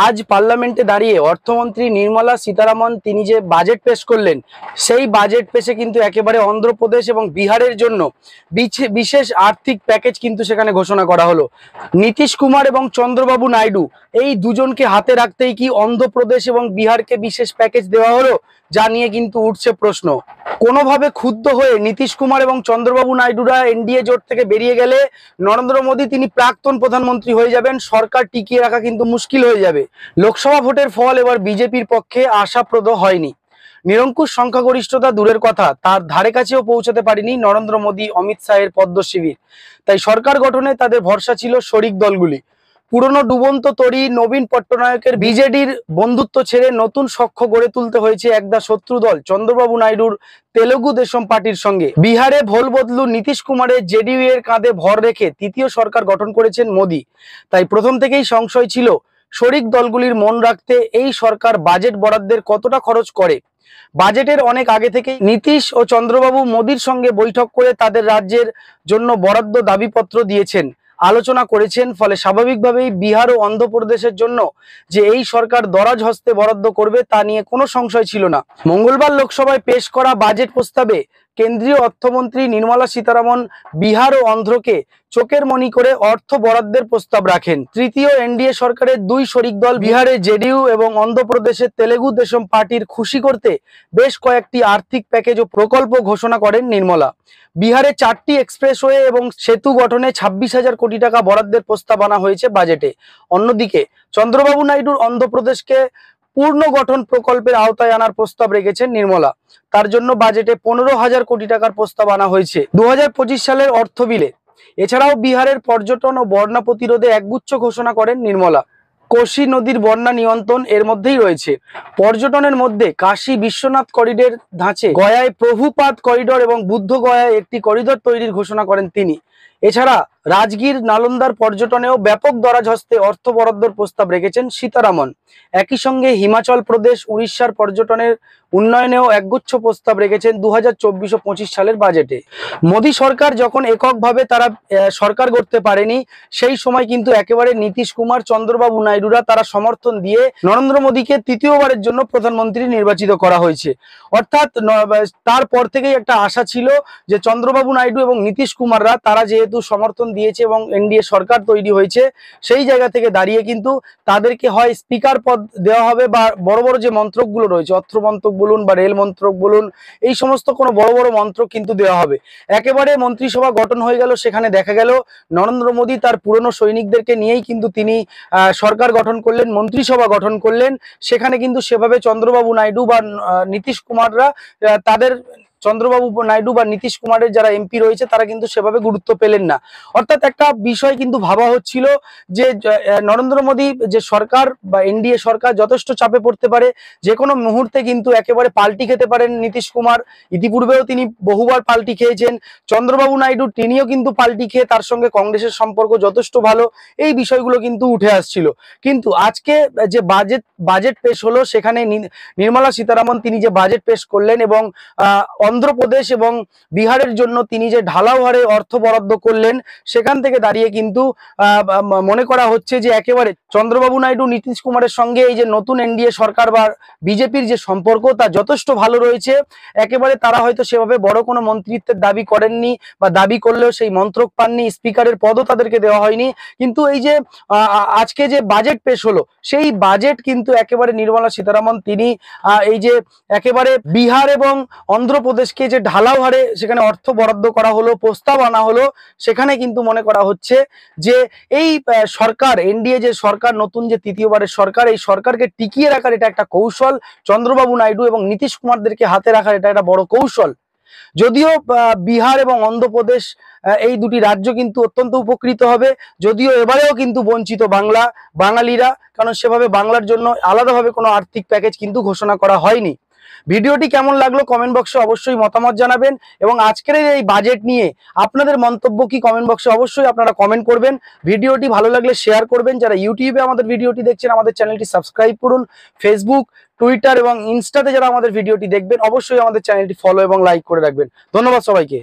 আজ পার্লামেন্টে দাঁড়িয়ে অর্থমন্ত্রী নির্মলা সীতারামন তিনি যে বাজেট পেশ করলেন, সেই বাজেট পেশে কিন্তু একেবারে অন্ধ্রপ্রদেশ এবং বিহারের জন্য বিশেষ আর্থিক প্যাকেজ কিন্তু সেখানে ঘোষণা করা হলো। নীতিশ কুমার এবং চন্দ্রবাবু নাইডু এই দুজনকে হাতে রাখতেই কি অন্ধ্রপ্রদেশ এবং বিহারকে বিশেষ প্যাকেজ দেওয়া হলো, যা নিয়ে কিন্তু উঠছে প্রশ্ন। কোনোভাবে ক্ষুব্ধ হয়ে নীতিশ কুমার এবং চন্দ্রবাবু নাইডুরা এনডিএ জোট থেকে বেরিয়ে গেলে নরেন্দ্র মোদী তিনি প্রাক্তন প্রধানমন্ত্রী হয়ে যাবেন, সরকার টিকিয়ে রাখা কিন্তু মুশকিল হয়ে যাবে। লোকসভা ভোটের ফল এবার বিজেপির পক্ষে আশাপ্রদ হয়নি। নিরঙ্কুশ সংখ্যাগরিষ্ঠতা দূরের কথা, তার ধারে কাছেও পৌঁছাতে পারেনি নরেন্দ্র মোদী অমিত শাহের পদ্ম শিবির। তাই সরকার গঠনে তাদের ভরসা ছিল শরিক দলগুলি। পুরনো ডুবন্ত তরী নবীন পট্টনায়কের বিজেডির বন্ধুত্ব ছেড়ে নতুন সখ্য গড়ে তুলতে হয়েছে একদা শত্রু দল চন্দ্রবাবু নাইডুর তেলুগু দেশম পার্টির সঙ্গে। বিহারে ভোল বদলু নীতিশ কুমারের জেডিইউ এর কাঁধে ভর রেখে তৃতীয় সরকার গঠন করেছেন মোদী। তাই প্রথম থেকেই সংশয় ছিল শরিক দলগুলির মন রাখতে এই সরকার বাজেট বরাদ্দের কতটা খরচ করে। বাজেটের অনেক আগে থেকেই নীতিশ ও চন্দ্রবাবু মোদীর সঙ্গে বৈঠক করে তাদের রাজ্যের জন্য বরাদ্দ দাবিপত্র দিয়েছেন, আলোচনা করেছেন। ফলে স্বাভাবিকভাবেই বিহার ও অন্ধ্রপ্রদেশের জন্য যে এই সরকার দরাজ হস্তে বরাদ্দ করবে তা নিয়ে কোনো সংশয় ছিল না। মঙ্গলবার লোকসভায় পেশ করা বাজেট প্রস্তাবে কেন্দ্রীয় অর্থমন্ত্রী নির্মলা সীতারামন বিহার ও অন্ধ্রকে চোখের মনি করে অর্থ বরাদ্দের প্রস্তাব রাখেন। তৃতীয় এনডিএ সরকারের দুই শরিক দল বিহারের জেডিইউ এবং অন্ধ্রপ্রদেশের তেলুগু দেশম পার্টির খুশি করতে বেশ কয়েকটি আর্থিক প্যাকেজ ও প্রকল্প ঘোষণা করেন নির্মলা। বিহারে 4টি এক্সপ্রেসওয়ে এবং সেতু গঠনে 26,000 কোটি টাকা বরাদ্দের প্রস্তাব আনা হয়েছে বাজেটে। অন্যদিকে চন্দ্রবাবু নাইডুর অন্ধ্রপ্রদেশকে পূর্ণ গঠন প্রকল্পের আওতায় আনার প্রস্তাব রেখেছেন নির্মলা। তার জন্য বাজেটে 15,000 কোটি টাকার প্রস্তাব আনা হয়েছে 2025 সালের অর্থ বিলে। এছাড়াও বিহারের পর্যটন ও বন্যা প্রতিরোধে একগুচ্ছ ঘোষণা করেন নির্মলা। কোশি নদীর বন্যা নিয়ন্ত্রণ এর মধ্যেই রয়েছে। পর্যটনের মধ্যে কাশী বিশ্বনাথ করিডোর ধাঁচে গয়ায় প্রভুপাদ করিডোর এবং বুদ্ধ গয়ায় একটি করিডোর তৈরির ঘোষণা করেন তিনি। এছাড়া রাজগীর নালন্দার পর্যটনেও ব্যাপক দরাজ হস্তে অর্থ বরাদ্দর প্রস্তাব রেখেছেন সীতারামন। একই সঙ্গে হিমাচল প্রদেশ উড়িষ্যার পর্যটনের উন্নয়নেও একগুচ্ছ প্রস্তাব রেখেছেন 2024 ও 25 সালের বাজেটে। মোদী সরকার যখন এককভাবে তারা সরকার গড়তে পারেনি, সেই সময় কিন্তু একেবারে নীতিশ কুমার চন্দ্রবাবু নাইডুরা তারা সমর্থন দিয়ে নরেন্দ্র মোদীকে তৃতীয়বারের জন্য প্রধানমন্ত্রী নির্বাচিত করা হয়েছে। অর্থাৎ তারপর থেকেই একটা আশা ছিল যে চন্দ্রবাবু নাইডু এবং নীতিশ কুমাররা তারা যেহেতু সমর্থন দিয়েছে এবং এনডিএ সরকার তৈরি হয়েছে, সেই জায়গা থেকে দাঁড়িয়ে কিন্তু তাদেরকে হয় স্পিকার পদ দেওয়া হবে বা বড় বড় যে মন্ত্রকগুলো রয়েছে, অর্থ মন্ত্রক বলুন বা রেল মন্ত্রক বলুন, এই সমস্ত কোনো বড় বড় মন্ত্রক কিন্তু দেওয়া হবে। একেবারে মন্ত্রিসভা গঠন হয়ে গেল, সেখানে দেখা গেল নরেন্দ্র মোদী তার পুরনো সৈনিকদেরকে নিয়েই কিন্তু তিনি সরকার গঠন করলেন, মন্ত্রিসভা গঠন করলেন। সেখানে কিন্তু সেভাবে চন্দ্রবাবু নাইডু বা নীতিশ কুমাররা তাদের চন্দ্রবাবু নাইডু বা নীতিশ কুমারের যারা এমপি রয়েছে তারা কিন্তু সেভাবে গুরুত্ব পেলেন না। অর্থাৎ একটা বিষয় কিন্তু ভাবা হচ্ছিল যে নরেন্দ্র মোদী যে সরকার বা এনডিএ সরকার যথেষ্ট চাপে পড়তে পারে, যে কোনো মুহূর্তে কিন্তু একেবারে পাল্টি খেতে পারেন নীতিশ কুমার। ইতিপূর্বেও তিনি বহুবার পাল্টি খেয়েছেন। চন্দ্রবাবু নাইডু তিনিও কিন্তু পাল্টি খেয়ে তার সঙ্গে কংগ্রেসের সম্পর্ক যথেষ্ট ভালো, এই বিষয়গুলো কিন্তু উঠে আসছিল। কিন্তু আজকে যে বাজেট পেশ হলো, সেখানে নির্মলা সীতারামন তিনি যে বাজেট পেশ করলেন এবং অন্ধ্রপ্রদেশ এবং বিহারের জন্য তিনি যে ঢালাও হারে অর্থ বরাদ্দ করলেন, সেখান থেকে দাঁড়িয়ে কিন্তু মনে করা হচ্ছে যে একেবারে চন্দ্রবাবু নাইডু নীতিশ কুমারের সঙ্গে এই যে নতুন এনডিএ সরকার বা বিজেপির যে সম্পর্ক তা যথেষ্ট ভালো রয়েছে। একেবারে তারা হয়তো সেভাবে বড় কোনো মন্ত্রিত্বের দাবি করেননি বা দাবি করলেও সেই মন্ত্রক পাননি, স্পিকারের পদও তাদেরকে দেওয়া হয়নি। কিন্তু এই যে আজকে যে বাজেট পেশ হলো, সেই বাজেট কিন্তু একেবারে নির্মলা সীতারামন তিনি এই যে একেবারে বিহার এবং অন্ধ্রপ্রদেশকে যে ঢালাও হারে সেখানে অর্থ বরাদ্দ করা হলো, প্রস্তাব আনা হলো, সেখানে কিন্তু মনে করা হচ্ছে যে এই সরকার এনডিএ যে সরকার, নতুন যে তৃতীয়বারের সরকার, এই সরকারকে টিকিয়ে রাখার এটা একটা কৌশল। চন্দ্রবাবু নাইডু এবং নীতিশ কুমারদেরকে হাতে রাখার এটা একটা বড় কৌশল। যদিও বিহার এবং অন্ধ্রপ্রদেশ এই দুটি রাজ্য কিন্তু অত্যন্ত উপকৃত হবে, যদিও এবারেও কিন্তু বঞ্চিত বাঙালিরা, কারণ সেভাবে বাংলার জন্য আলাদাভাবে কোনো আর্থিক প্যাকেজ কিন্তু ঘোষণা করা হয়নি। ভিডিওটি কেমন লাগলো কমেন্ট বক্সে অবশ্যই মতামত জানাবেন এবং আজকের এই বাজেট নিয়ে আপনাদের মন্তব্য কি কমেন্ট বক্সে অবশ্যই আপনারা কমেন্ট করবেন। ভিডিওটি ভালো লাগলে শেয়ার করবেন। যারা ইউটিউবে আমাদের ভিডিওটি দেখছেন, আমাদের চ্যানেলটি সাবস্ক্রাইব করুন। ফেসবুক, টুইটার এবং ইনস্টাতে যারা আমাদের ভিডিওটি দেখবেন, অবশ্যই আমাদের চ্যানেলটি ফলো এবং লাইক করে রাখবেন। ধন্যবাদ সবাইকে।